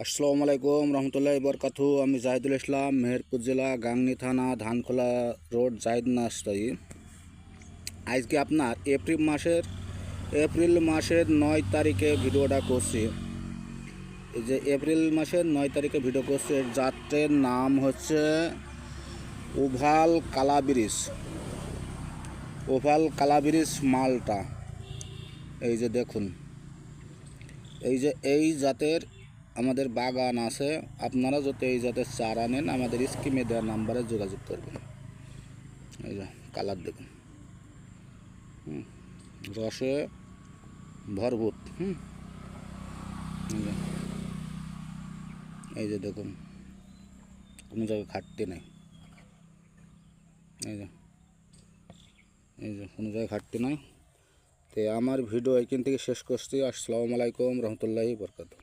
আসসালামু আলাইকুম রহমতুল্লাহি বরকাতহু। আমি জাহিদুল ইসলাম, মেহেরপুর জেলা, গাংনী থানা, ধানখোলা রোড, জাহিদ নার্সারি। আজকে আপনার এপ্রিল মাসের 9 তারিখে ভিডিওটা করছি। এই যে এপ্রিল মাসের 9 তারিখে ভিডিও করছি, এর জাতের নাম হচ্ছে ওভাল কালাবিরিজ মালটা। এই যে দেখুন, এই জাতের আমাদের বাগান আছে। আপনারা যদি এই জাতের চারা নেন, আমাদের স্ক্রিনে দেওয়া নাম্বারে যোগাযোগ করবেন। এই যে কালার দেখুন, রসে ভরপুর। এই যে দেখুন, কোনো জায়গায় ঘাটতি নেই। এই যে কোনো জায়গায় ঘাটতি নাই। তো আমার ভিডিও এখান থেকে শেষ করছি। আসসালামু আলাইকুম রহমতুল্লাহি বরকাতুহু।